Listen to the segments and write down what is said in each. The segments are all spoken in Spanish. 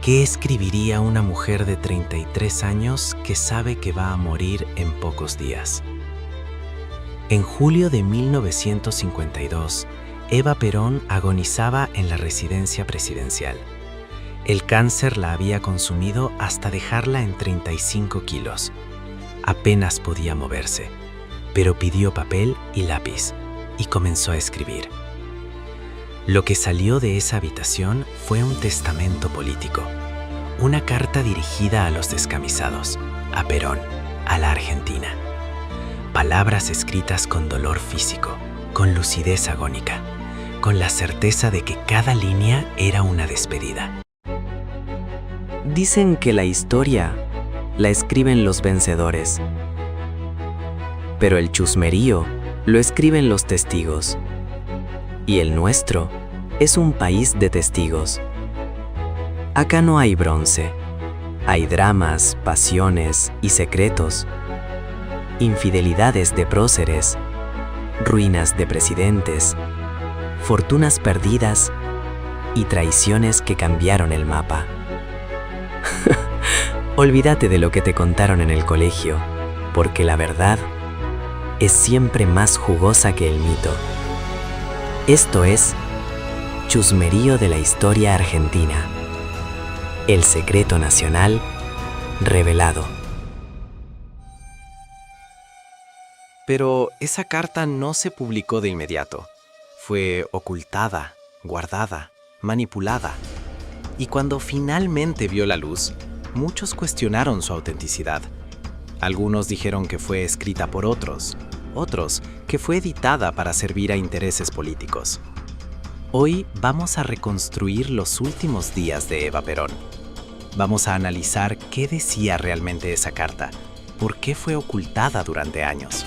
¿Qué escribiría una mujer de 33 años que sabe que va a morir en pocos días? En julio de 1952, Eva Perón agonizaba en la residencia presidencial. El cáncer la había consumido hasta dejarla en 35 kilos. Apenas podía moverse, pero pidió papel y lápiz y comenzó a escribir. Lo que salió de esa habitación fue un testamento político, una carta dirigida a los descamisados, a Perón, a la Argentina. Palabras escritas con dolor físico, con lucidez agónica, con la certeza de que cada línea era una despedida. Dicen que la historia la escriben los vencedores, pero el chusmerío lo escriben los testigos. Y el nuestro es un país de testigos. Acá no hay bronce, hay dramas, pasiones y secretos, infidelidades de próceres, ruinas de presidentes, fortunas perdidas y traiciones que cambiaron el mapa. Olvídate de lo que te contaron en el colegio, porque la verdad es siempre más jugosa que el mito. Esto es Chusmerío de la Historia Argentina. El secreto nacional revelado. Pero esa carta no se publicó de inmediato. Fue ocultada, guardada, manipulada. Y cuando finalmente vio la luz, muchos cuestionaron su autenticidad. Algunos dijeron que fue escrita por otros que fue editada para servir a intereses políticos. Hoy vamos a reconstruir los últimos días de Eva Perón. Vamos a analizar qué decía realmente esa carta, por qué fue ocultada durante años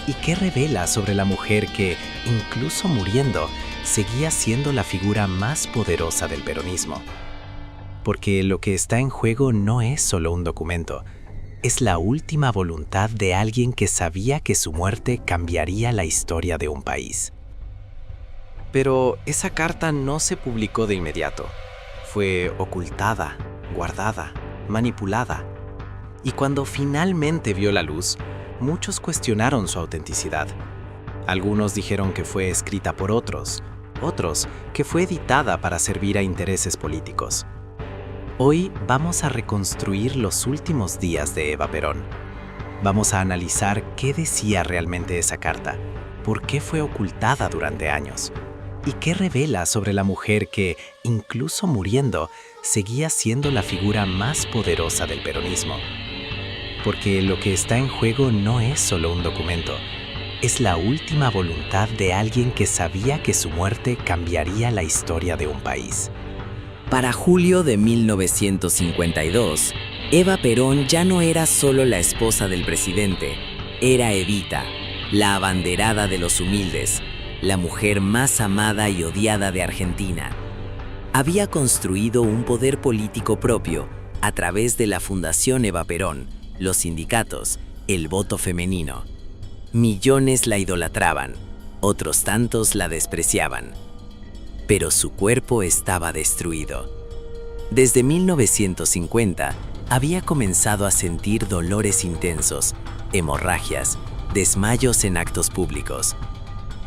y qué revela sobre la mujer que, incluso muriendo, seguía siendo la figura más poderosa del peronismo. Porque lo que está en juego no es solo un documento, es la última voluntad de alguien que sabía que su muerte cambiaría la historia de un país. Pero esa carta no se publicó de inmediato. Fue ocultada, guardada, manipulada. Y cuando finalmente vio la luz, muchos cuestionaron su autenticidad. Algunos dijeron que fue escrita por otros que fue editada para servir a intereses políticos. Hoy vamos a reconstruir los últimos días de Eva Perón. Vamos a analizar qué decía realmente esa carta, por qué fue ocultada durante años y qué revela sobre la mujer que, incluso muriendo, seguía siendo la figura más poderosa del peronismo. Porque lo que está en juego no es solo un documento, es la última voluntad de alguien que sabía que su muerte cambiaría la historia de un país. Para julio de 1952, Eva Perón ya no era solo la esposa del presidente, era Evita, la abanderada de los humildes, la mujer más amada y odiada de Argentina. Había construido un poder político propio a través de la Fundación Eva Perón, los sindicatos, el voto femenino. Millones la idolatraban, otros tantos la despreciaban. Pero su cuerpo estaba destruido. Desde 1950 había comenzado a sentir dolores intensos, hemorragias, desmayos en actos públicos.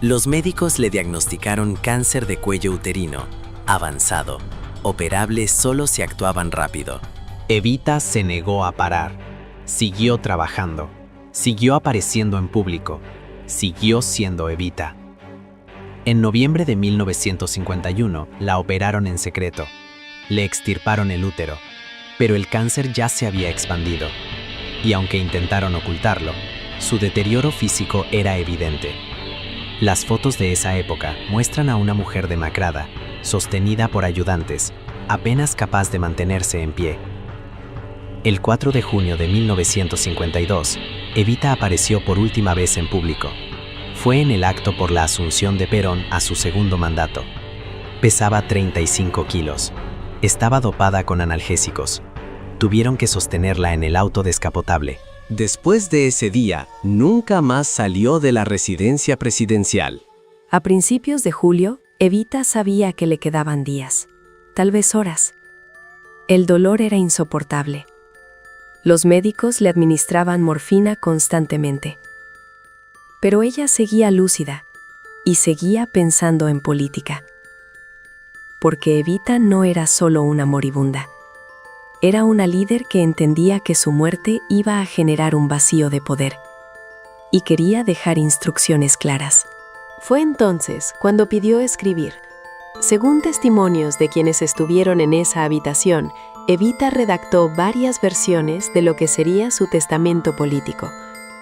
Los médicos le diagnosticaron cáncer de cuello uterino, avanzado, operable solo si actuaban rápido. Evita se negó a parar, siguió trabajando, siguió apareciendo en público, siguió siendo Evita. En noviembre de 1951 la operaron en secreto. Le extirparon el útero, pero el cáncer ya se había expandido. Y aunque intentaron ocultarlo, su deterioro físico era evidente. Las fotos de esa época muestran a una mujer demacrada, sostenida por ayudantes, apenas capaz de mantenerse en pie. El 4 de junio de 1952, Evita apareció por última vez en público. Fue en el acto por la asunción de Perón a su segundo mandato. Pesaba 35 kilos. Estaba dopada con analgésicos. Tuvieron que sostenerla en el auto descapotable. Después de ese día, nunca más salió de la residencia presidencial. A principios de julio, Evita sabía que le quedaban días, tal vez horas. El dolor era insoportable. Los médicos le administraban morfina constantemente. Pero ella seguía lúcida y seguía pensando en política. Porque Evita no era solo una moribunda. Era una líder que entendía que su muerte iba a generar un vacío de poder y quería dejar instrucciones claras. Fue entonces cuando pidió escribir. Según testimonios de quienes estuvieron en esa habitación, Evita redactó varias versiones de lo que sería su testamento político,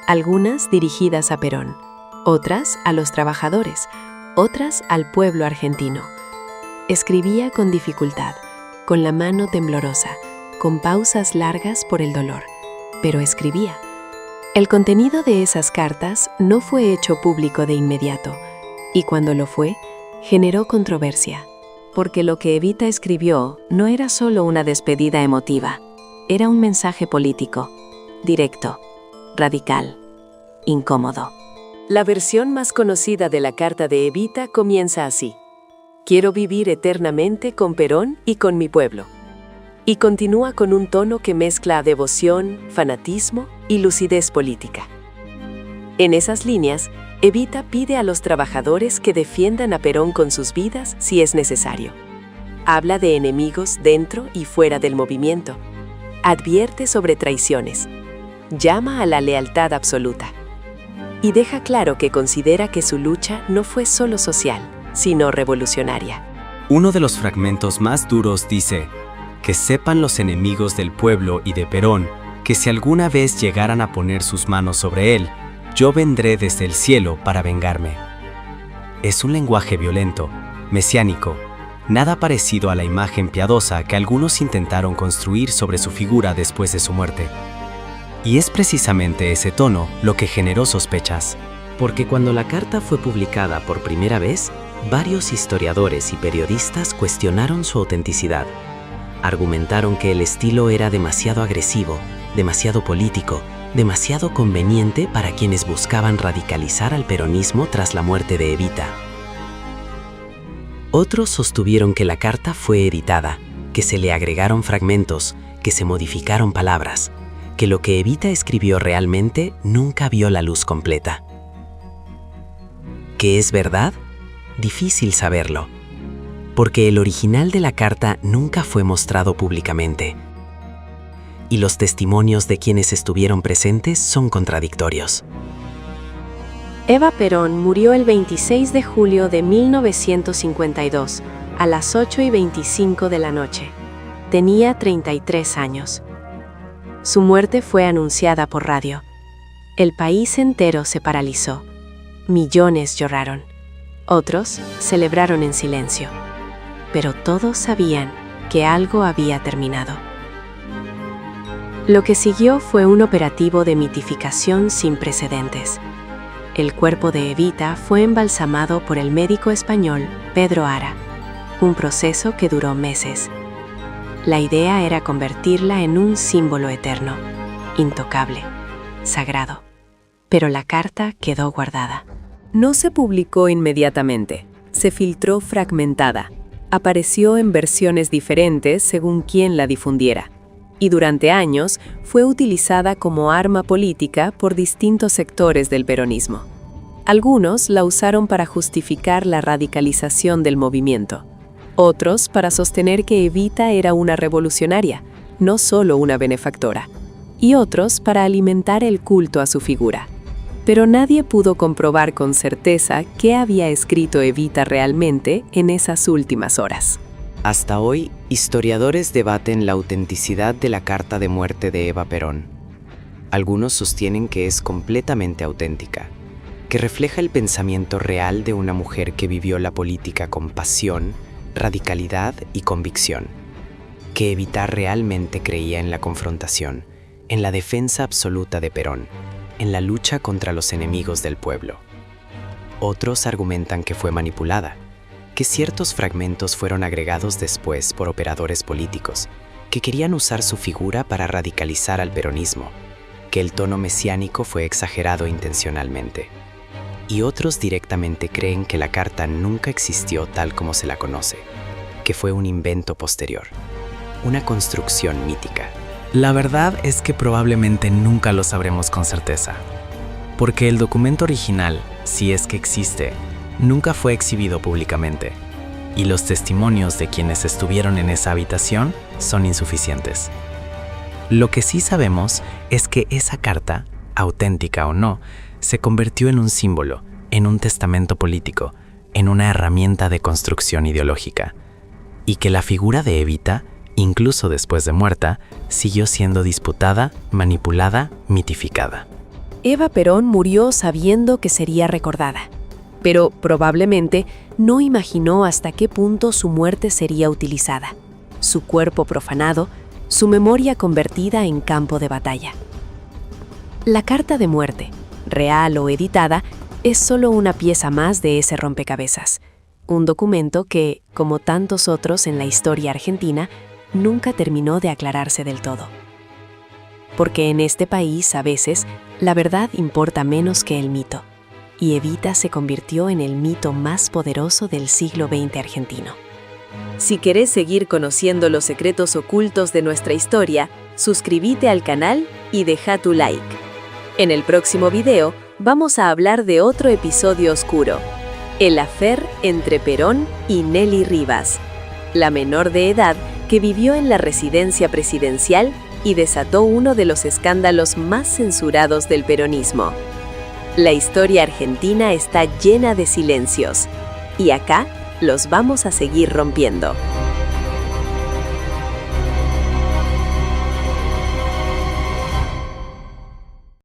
algunas dirigidas a Perón, otras a los trabajadores, otras al pueblo argentino. Escribía con dificultad, con la mano temblorosa, con pausas largas por el dolor, pero escribía. El contenido de esas cartas no fue hecho público de inmediato, y cuando lo fue, generó controversia, porque lo que Evita escribió no era solo una despedida emotiva, era un mensaje político, directo, radical, incómodo. La versión más conocida de la carta de Evita comienza así: «Quiero vivir eternamente con Perón y con mi pueblo». Y continúa con un tono que mezcla devoción, fanatismo y lucidez política. En esas líneas, Evita pide a los trabajadores que defiendan a Perón con sus vidas si es necesario. Habla de enemigos dentro y fuera del movimiento. Advierte sobre traiciones. Llama a la lealtad absoluta. Y deja claro que considera que su lucha no fue solo social, sino revolucionaria. Uno de los fragmentos más duros dice: que sepan los enemigos del pueblo y de Perón que si alguna vez llegaran a poner sus manos sobre él, yo vendré desde el cielo para vengarme. Es un lenguaje violento, mesiánico, nada parecido a la imagen piadosa que algunos intentaron construir sobre su figura después de su muerte. Y es precisamente ese tono lo que generó sospechas. Porque cuando la carta fue publicada por primera vez, varios historiadores y periodistas cuestionaron su autenticidad. Argumentaron que el estilo era demasiado agresivo, demasiado político, demasiado conveniente para quienes buscaban radicalizar al peronismo tras la muerte de Evita. Otros sostuvieron que la carta fue editada, que se le agregaron fragmentos, que se modificaron palabras, que lo que Evita escribió realmente nunca vio la luz completa. ¿Qué es verdad? Difícil saberlo, porque el original de la carta nunca fue mostrado públicamente. Y los testimonios de quienes estuvieron presentes son contradictorios. Eva Perón murió el 26 de julio de 1952, a las 8:25 de la noche. Tenía 33 años. Su muerte fue anunciada por radio. El país entero se paralizó. Millones lloraron. Otros celebraron en silencio. Pero todos sabían que algo había terminado. Lo que siguió fue un operativo de mitificación sin precedentes. El cuerpo de Evita fue embalsamado por el médico español Pedro Ara, un proceso que duró meses. La idea era convertirla en un símbolo eterno, intocable, sagrado. Pero la carta quedó guardada. No se publicó inmediatamente, se filtró fragmentada. Apareció en versiones diferentes según quien la difundiera, y durante años fue utilizada como arma política por distintos sectores del peronismo. Algunos la usaron para justificar la radicalización del movimiento, otros para sostener que Evita era una revolucionaria, no solo una benefactora, y otros para alimentar el culto a su figura. Pero nadie pudo comprobar con certeza qué había escrito Evita realmente en esas últimas horas. Hasta hoy, historiadores debaten la autenticidad de la carta de muerte de Eva Perón. Algunos sostienen que es completamente auténtica, que refleja el pensamiento real de una mujer que vivió la política con pasión, radicalidad y convicción, que Evita realmente creía en la confrontación, en la defensa absoluta de Perón, en la lucha contra los enemigos del pueblo. Otros argumentan que fue manipulada, que ciertos fragmentos fueron agregados después por operadores políticos, que querían usar su figura para radicalizar al peronismo, que el tono mesiánico fue exagerado intencionalmente. Y otros directamente creen que la carta nunca existió tal como se la conoce, que fue un invento posterior. una construcción mítica. La verdad es que probablemente nunca lo sabremos con certeza, porque el documento original, si es que existe, nunca fue exhibido públicamente, y los testimonios de quienes estuvieron en esa habitación son insuficientes. Lo que sí sabemos es que esa carta, auténtica o no, se convirtió en un símbolo, en un testamento político, en una herramienta de construcción ideológica, y que la figura de Evita, incluso después de muerta, siguió siendo disputada, manipulada, mitificada. Eva Perón murió sabiendo que sería recordada, pero probablemente no imaginó hasta qué punto su muerte sería utilizada, su cuerpo profanado, su memoria convertida en campo de batalla. La carta de muerte, real o editada, es solo una pieza más de ese rompecabezas, un documento que, como tantos otros en la historia argentina, nunca terminó de aclararse del todo. Porque en este país, a veces, la verdad importa menos que el mito, y Evita se convirtió en el mito más poderoso del siglo XX argentino. Si querés seguir conociendo los secretos ocultos de nuestra historia, suscríbete al canal y deja tu like. En el próximo video vamos a hablar de otro episodio oscuro, el affair entre Perón y Nelly Rivas, la menor de edad que vivió en la residencia presidencial y desató uno de los escándalos más censurados del peronismo. La historia argentina está llena de silencios, y acá los vamos a seguir rompiendo.